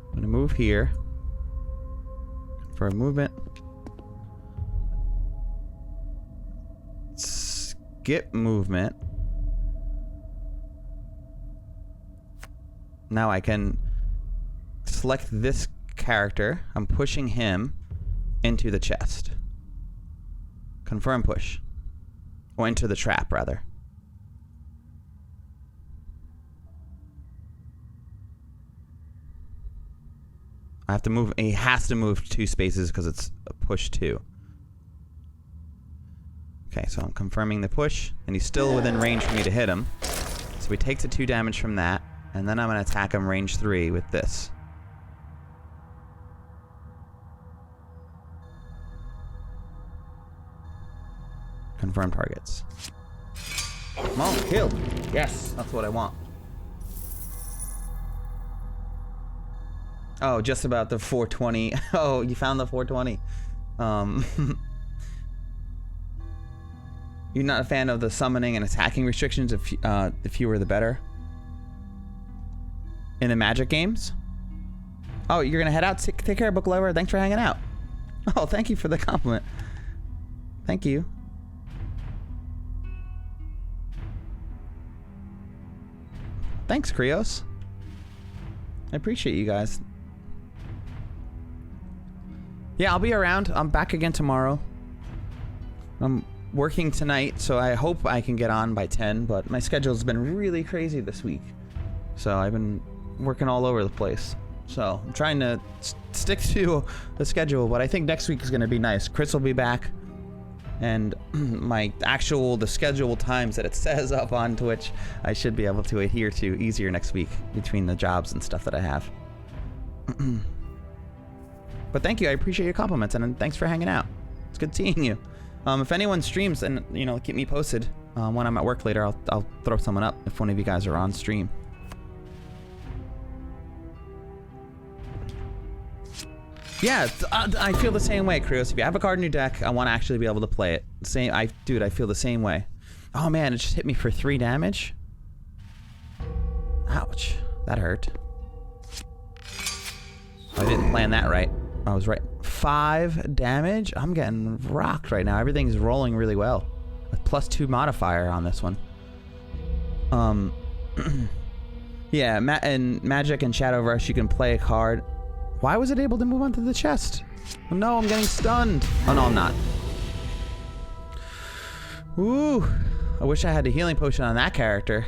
I'm going to move here for a movement. Skip movement. Now I can select this character. I'm pushing him into the chest. Confirm push. Or into the trap, rather. I have to move. He has to move 2 spaces because it's a push 2. Okay, so I'm confirming the push, and he's still within range for me to hit him. So he takes a 2 damage from that, and then I'm going to attack him range 3 with this. Confirm targets. Come on, kill. Yes, that's what I want. Oh, just about the 420. Oh, you found the 420. You're not a fan of the summoning and attacking restrictions. The fewer the better. In the Magic games. Oh, you're gonna head out. Take care, book lover. Thanks for hanging out. Oh, thank you for the compliment. Thank you. Thanks, Krios. I appreciate you guys. Yeah, I'll be around. I'm back again tomorrow. I'm working tonight, so I hope I can get on by 10, but my schedule's been really crazy this week. So I've been working all over the place. So I'm trying to stick to the schedule, but I think next week is going to be nice. Chris will be back, and the scheduled times that it says up on Twitch, I should be able to adhere to easier next week between the jobs and stuff that I have. But thank you, I appreciate your compliments, and thanks for hanging out. It's good seeing you. If anyone streams, and keep me posted. When I'm at work later, I'll throw someone up if one of you guys are on stream. Yeah, I feel the same way, Krios. If you have a card in your deck, I want to actually be able to play it. Dude, I feel the same way. Oh man, it just hit me for 3 damage. Ouch, that hurt. I didn't plan that right. I was right. 5 damage? I'm getting rocked right now. Everything's rolling really well. A +2 modifier on this one. Yeah, in Magic and Shadow Rush, you can play a card. Why was it able to move onto the chest? Oh no, I'm getting stunned. Oh no, I'm not. Ooh, I wish I had a healing potion on that character.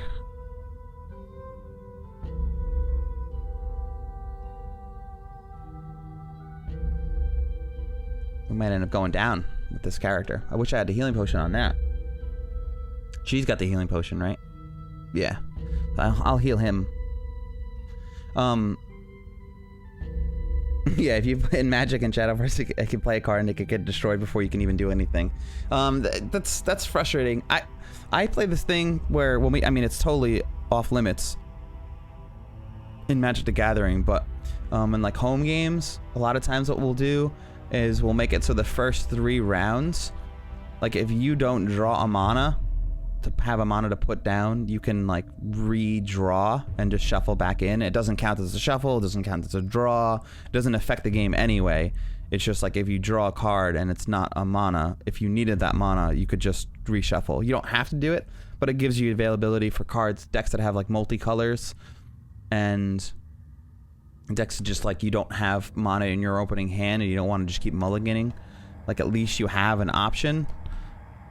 We might end up going down with this character. I wish I had the healing potion on that. She's got the healing potion, right? Yeah. I'll heal him. Yeah, if you play in Magic and Shadowverse, I can play a card and it could get destroyed before you can even do anything. That's frustrating. I play this thing where it's totally off limits in Magic the Gathering, but in like home games, a lot of times what we'll do is we'll make it so the first 3 rounds, like if you don't draw a mana to have a mana to put down, you can like redraw and just shuffle back in. It doesn't count as a shuffle, it doesn't count as a draw, it doesn't affect the game anyway. It's just like if you draw a card and it's not a mana, if you needed that mana, you could just reshuffle. You don't have to do it, but it gives you availability for decks that have like multicolors, and decks just like you don't have mana in your opening hand and you don't want to just keep mulliganing. Like at least you have an option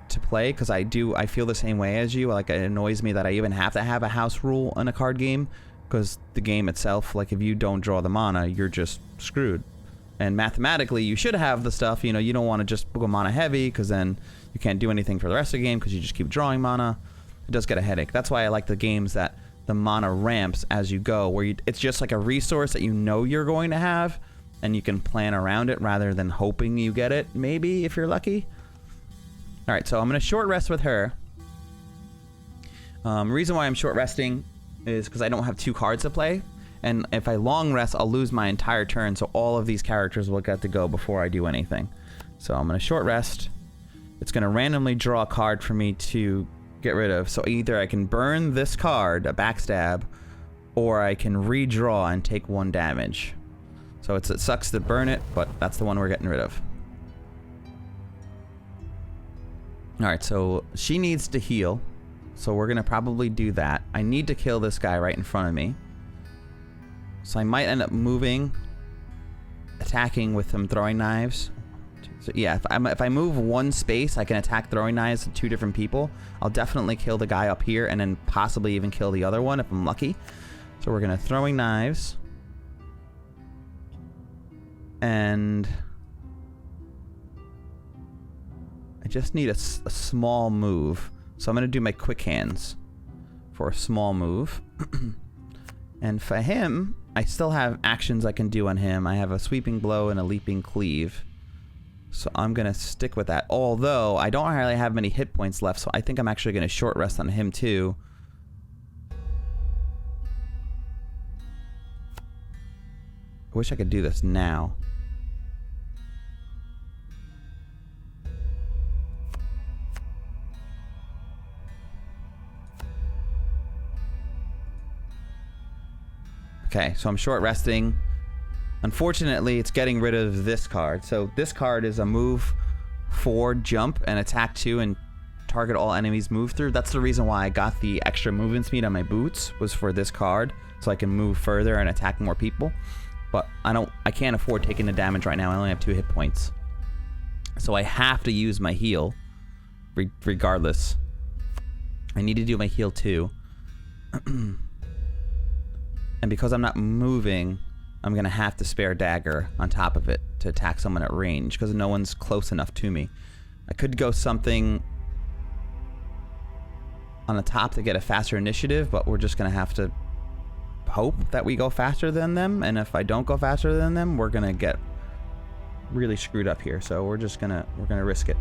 to play, because I feel the same way as you. Like it annoys me that I even have to have a house rule in a card game, because the game itself, like if you don't draw the mana, you're just screwed. And mathematically you should have the stuff, you don't want to just go mana heavy, because then you can't do anything for the rest of the game because you just keep drawing mana. It does get a headache. That's why I like the games that the mana ramps as you go, where it's just like a resource that you're going to have, and you can plan around it rather than hoping you get it, maybe, if you're lucky. Alright, so I'm going to short rest with her. Reason why I'm short resting is because I don't have 2 cards to play, and if I long rest, I'll lose my entire turn, so all of these characters will get to go before I do anything. So I'm going to short rest. It's going to randomly draw a card for me to get rid of. So either I can burn this card, a backstab, or I can redraw and take 1 damage. So it sucks to burn it, but that's the one we're getting rid of. Alright, so she needs to heal, so we're gonna probably do that. I need to kill this guy right in front of me, so I might end up moving, attacking with him throwing knives. 1, 2, So yeah, if I move one space, I can attack throwing knives to 2 different people. I'll definitely kill the guy up here and then possibly even kill the other one if I'm lucky. So we're gonna throwing knives. And I just need a small move. So I'm gonna do my quick hands for a small move. And for him, I still have actions I can do on him. I have a sweeping blow and a leaping cleave. So I'm going to stick with that. Although, I don't really have many hit points left, so I think I'm actually going to short rest on him too. I wish I could do this now. Okay, so I'm short resting. Unfortunately, it's getting rid of this card. So this card is a move 4 jump and attack 2 and target all enemies move through. That's the reason why I got the extra movement speed on my boots, was for this card, so I can move further and attack more people. But I can't afford taking the damage right now. I only have 2 hit points. So I have to use my heal regardless. I need to do my heal too. And because I'm not moving, I'm going to have to spare dagger on top of it to attack someone at range because no one's close enough to me. I could go something on the top to get a faster initiative, but we're just going to have to hope that we go faster than them. And if I don't go faster than them, we're going to get really screwed up here. So we're just going to risk it.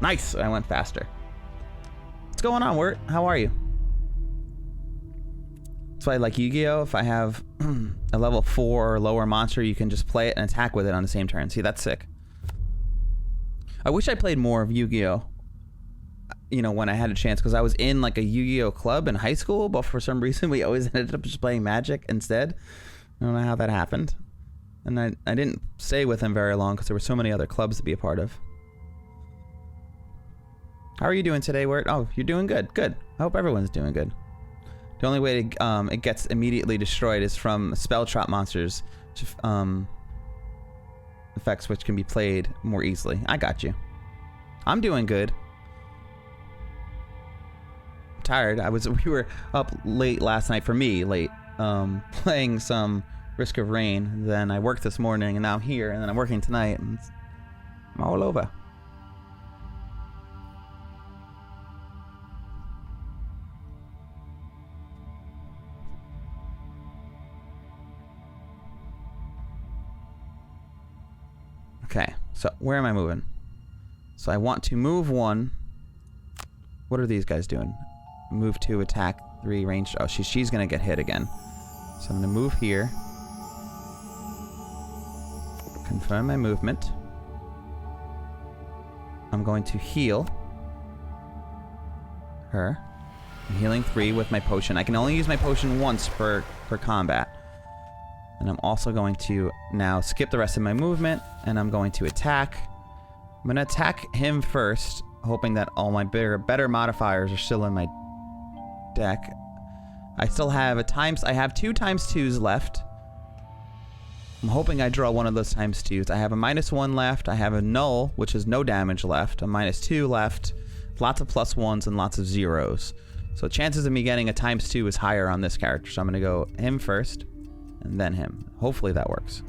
Nice. I went faster. What's going on, Wirt? How are you? That's why I like Yu-Gi-Oh! If I have a level 4 or lower monster, you can just play it and attack with it on the same turn. See, that's sick. I wish I played more of Yu-Gi-Oh! You know, when I had a chance, because I was in like a Yu-Gi-Oh! Club in high school, but for some reason we always ended up just playing Magic instead. I don't know how that happened. And I didn't stay with him very long because there were so many other clubs to be a part of. How are you doing today, Wirt? Oh, you're doing good. Good. I hope everyone's doing good. The only way it gets immediately destroyed is from spell trap monsters, effects which can be played more easily. I got you. I'm doing good. I'm tired. We were up late last night, for me late, playing some Risk of Rain. Then I worked this morning, and now I'm here, and then I'm working tonight, and I'm all over. Okay, so where am I moving? So I want to move 1. What are these guys doing? Move 2, attack 3, range. Oh, she's gonna get hit again. So I'm gonna move here. Confirm my movement. I'm going to heal her. I'm healing 3 with my potion. I can only use my potion once per combat. And I'm also going to now skip the rest of my movement, and I'm going to attack. I'm going to attack him first, hoping that all my better modifiers are still in my deck. I still have I have 2 ×2s left. I'm hoping I draw one of those ×2s. I have a -1 left. I have a null, which is no damage left. A -2 left. Lots of +1s and lots of 0s. So chances of me getting a ×2 is higher on this character. So I'm going to go him first. And then him. Hopefully that works.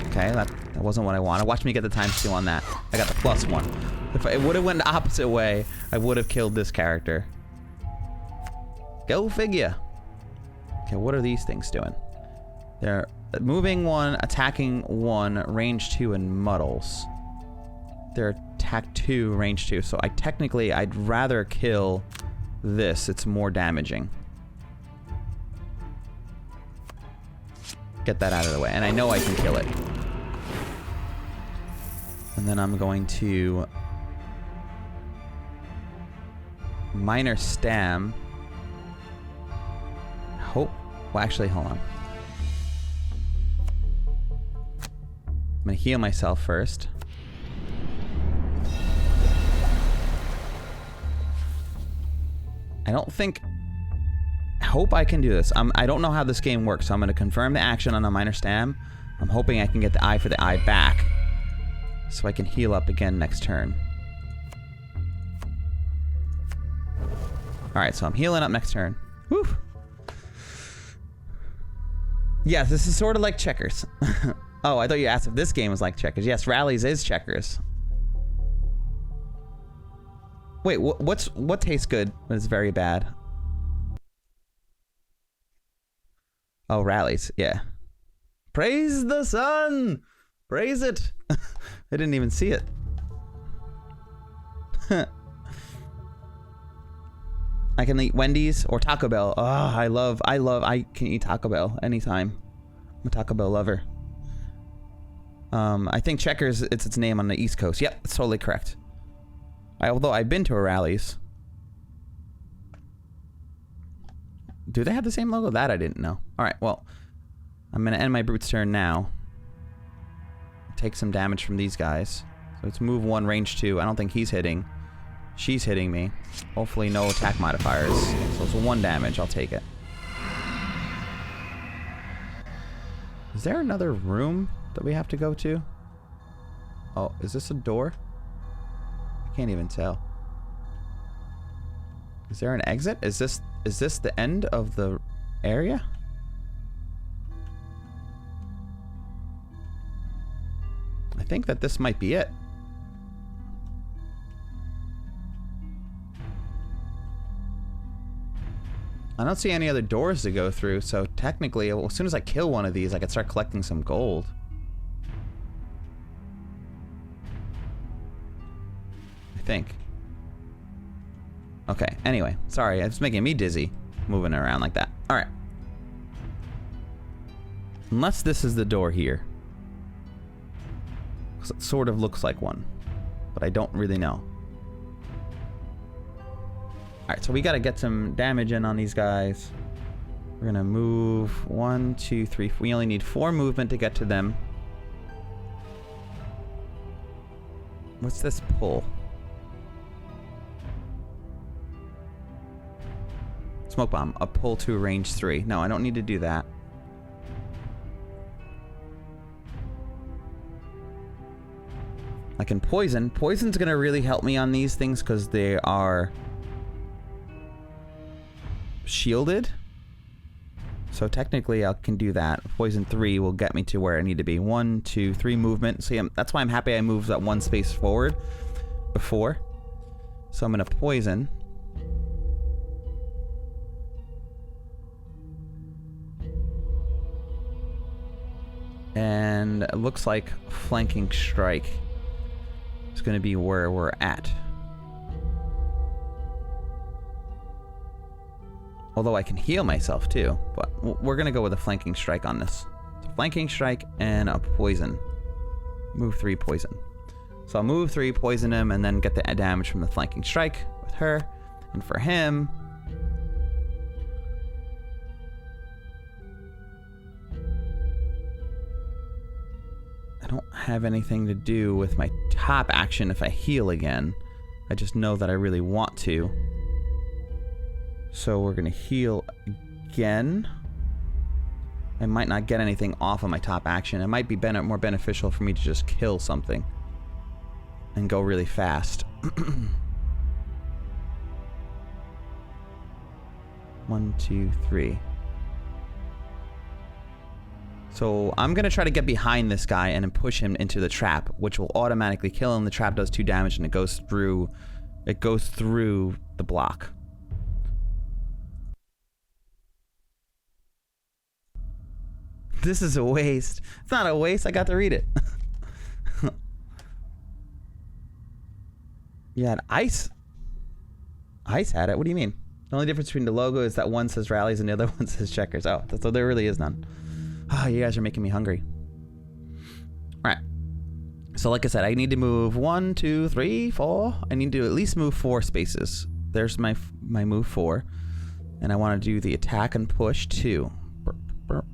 Okay, that wasn't what I wanted. Watch me get the ×2 on that. I got the +1. If it would have went the opposite way, I would have killed this character. Go figure. Okay, what are these things doing? They're moving 1, attacking 1, range 2, and muddles. They're attack 2, range 2. So I'd rather kill this. It's more damaging. Get that out of the way. And I know I can kill it. And then I'm going to minor stam. Well, actually, hold on. I'm going to heal myself first. I hope I can do this. I don't know how this game works, so I'm going to confirm the action on a minor stam. I'm hoping I can get the eye for the eye back, so I can heal up again next turn. Alright, so I'm healing up next turn. Whew. Yes, this is sort of like checkers. Oh, I thought you asked if this game was like checkers. Yes, rallies is checkers. Wait, what tastes good but is very bad? Oh, rallies, yeah. Praise the sun! Praise it! I didn't even see it. I can eat Wendy's or Taco Bell. Oh, I can eat Taco Bell anytime. I'm a Taco Bell lover. I think Checkers, it's its name on the East Coast. Yep, that's totally correct. Although I've been to a Rallies. Do they have the same logo? That I didn't know. Alright, well, I'm going to end my Brute's turn now. Take some damage from these guys. So it's move 1, range 2. I don't think he's hitting. She's hitting me. Hopefully no attack modifiers. So it's 1 damage. I'll take it. Is there another room that we have to go to? Oh, is this a door? I can't even tell. Is there an exit? Is this the end of the area? I think that this might be it. I don't see any other doors to go through, so technically, as soon as I kill one of these, I can start collecting some gold. I think. Okay, anyway, sorry, it's making me dizzy moving around like that. Alright. Unless this is the door here. It sort of looks like one, but I don't really know. Alright, so we gotta get some damage in on these guys. We're gonna move 1, 2, 3. We only need 4 movement to get to them. What's this pull? Smoke bomb. A pull to range 3. No, I don't need to do that. I can poison. Poison's gonna really help me on these things because they are shielded. So technically I can do that. Poison 3 will get me to where I need to be. 1, 2, 3 movement. So yeah, that's why I'm happy I moved that 1 space forward before. So I'm gonna poison. And it looks like flanking strike is going to be where we're at. Although I can heal myself too, but we're going to go with a flanking strike on this. So flanking strike and a poison. Move 3, poison. So I'll move 3, poison him, and then get the damage from the flanking strike with her. And for him, I don't have anything to do with my top action if I heal again. I just know that I really want to. So we're going to heal again. I might not get anything off of my top action. It might be more beneficial for me to just kill something and go really fast. 1, 2, 3. So I'm going to try to get behind this guy and then push him into the trap, which will automatically kill him. The trap does 2 damage and it goes through the block. This is a waste. It's not a waste. I got to read it. You had ice. Ice had it. What do you mean? The only difference between the logo is that one says rallies and the other one says checkers. Oh, so there really is none. Ah, you guys are making me hungry. Alright. So like I said, I need to move 1, 2, 3, 4. I need to at least move 4 spaces. There's my move 4. And I want to do the attack and push 2. Burp, burp.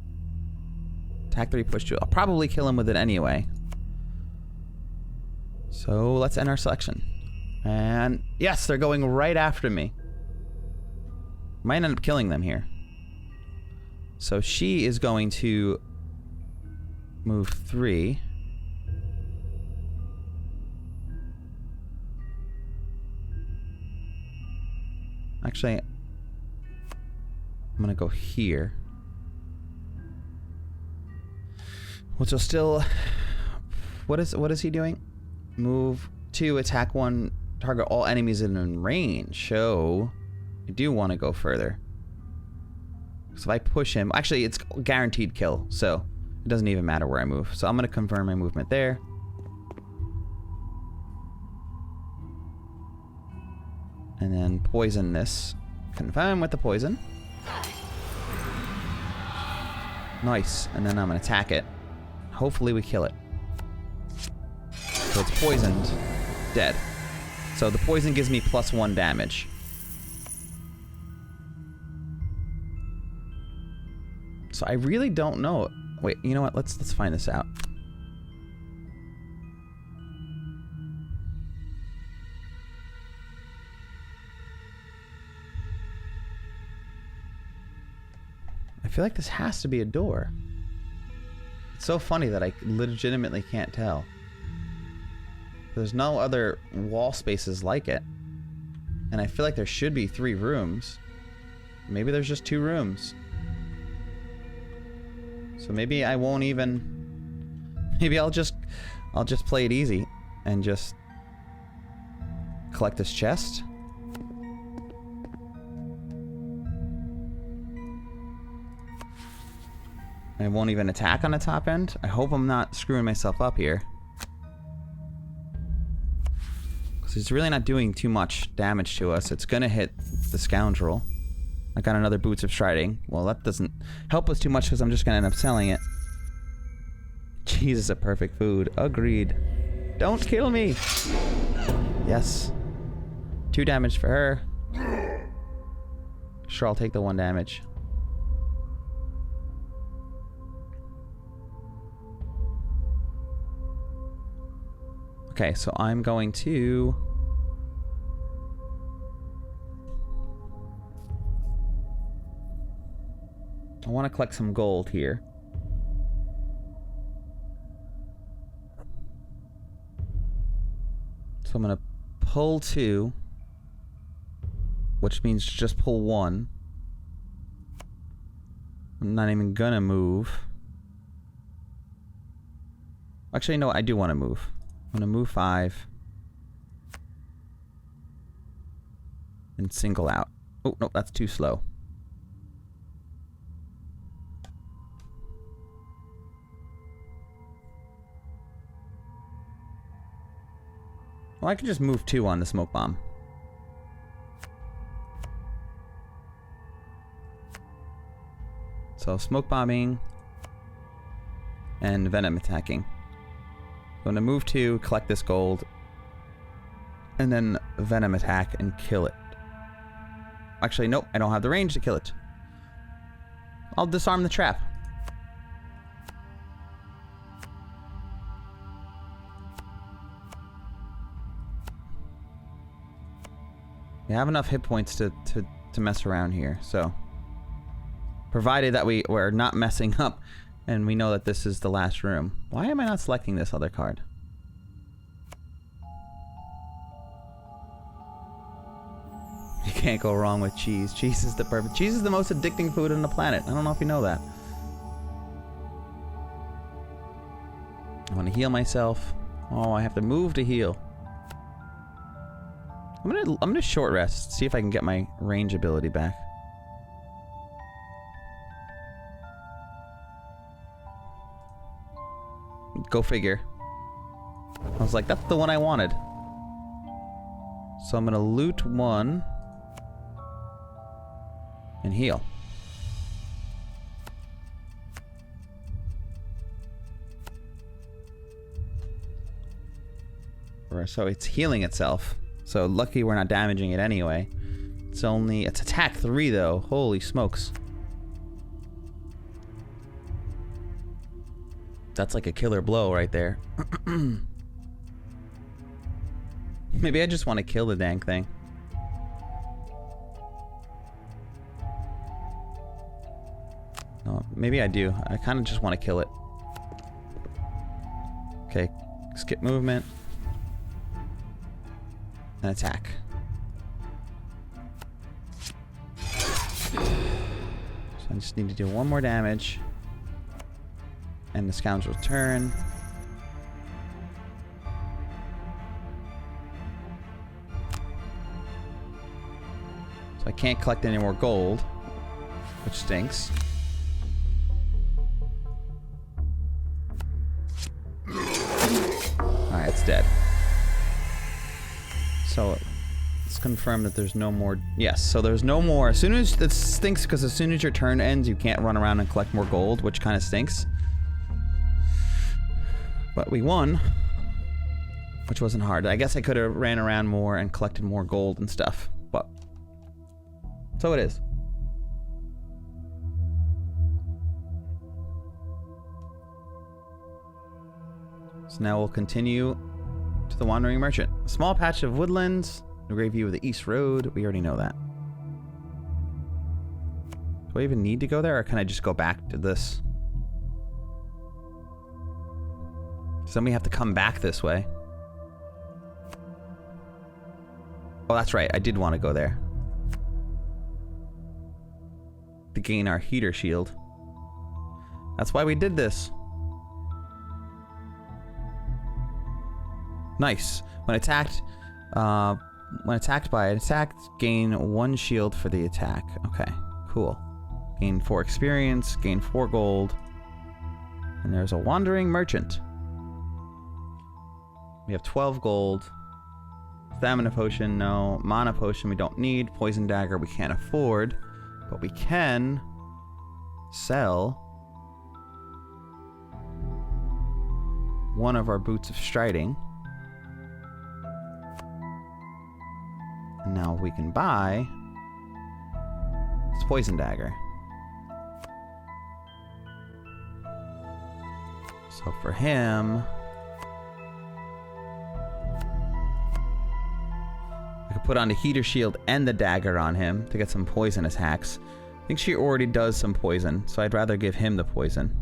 Attack 3, push 2. I'll probably kill him with it anyway. So let's end our selection. And yes, they're going right after me. Might end up killing them here. So she is going to move 3. Actually, I'm gonna go here. Which will still... What is he doing? Move 2, attack 1, target all enemies in range. So, I do want to go further. So if I push him... Actually, it's guaranteed kill, so it doesn't even matter where I move. So I'm going to confirm my movement there. And then poison this. Confirm with the poison. Nice. And then I'm going to attack it. Hopefully we kill it. So it's poisoned. Dead. So the poison gives me +1 damage. So I really don't know. Wait, you know what? Let's find this out. I feel like this has to be a door. It's so funny that I legitimately can't tell. There's no other wall spaces like it. And I feel like there should be 3 rooms. Maybe there's just 2 rooms. So maybe I won't even... Maybe I'll just play it easy and just collect this chest. I won't even attack on the top end. I hope I'm not screwing myself up here. Because he's really not doing too much damage to us. It's gonna hit the scoundrel. I got another Boots of Striding. Well, that doesn't help us too much because I'm just gonna end up selling it. Cheese is a perfect food. Agreed. Don't kill me! Yes. 2 damage for her. Sure, I'll take the 1 damage. Okay, so I'm going to... I want to collect some gold here. So I'm going to pull 2, which means just pull 1. I'm not even gonna move. Actually, no, I do want to move. I'm gonna move 5. And single out. Oh, no, that's too slow. Well, I could just move 2 on the smoke bomb. So smoke bombing and venom attacking. I'm going to move 2, collect this gold, and then venom attack and kill it. Actually, nope, I don't have the range to kill it. I'll disarm the trap. We have enough hit points to mess around here, so... Provided that we're not messing up and we know that this is the last room. Why am I not selecting this other card? You can't go wrong with cheese. Cheese is the perfect... Cheese is the most addicting food on the planet. I don't know if you know that. I want to heal myself. Oh, I have to move to heal. I'm gonna short rest, see if I can get my range ability back. Go figure. I was like, that's the one I wanted. So I'm gonna loot 1 and heal. So it's healing itself. So lucky we're not damaging it anyway. It's attack 3 though. Holy smokes. That's like a killer blow right there. Maybe I just want to kill the dang thing. No, maybe I do. I kind of just want to kill it. skip movement. And attack. So I just need to do 1 more damage. And the scoundrel's turn. So I can't collect any more gold, which stinks. Alright, it's dead. So let's confirm that there's no more. Yes, so there's no more. As soon as it stinks, because as soon as your turn ends, you can't run around and collect more gold, which kind of stinks. But we won, which wasn't hard. I guess I could have ran around more and collected more gold and stuff, but so it is. So now we'll continue to the Wandering Merchant. A small patch of woodlands, a great view of the East Road. We already know that. Do I even need to go there, or can I just go back to this? Does somebody have to come back this way? Oh, that's right. I did want to go there. To gain our heater shield. That's why we did this. Nice. When attacked by an attack, gain 1 shield for the attack. Okay, cool. Gain 4 experience, gain 4 gold. And there's a Wandering Merchant. We have 12 gold. Stamina potion, no. Mana potion we don't need. Poison dagger we can't afford. But we can sell 1 of our boots of striding. And now we can buy this poison dagger. So for him, I could put on the heater shield and the dagger on him to get some poison attacks. I think she already does some poison, so I'd rather give him the poison.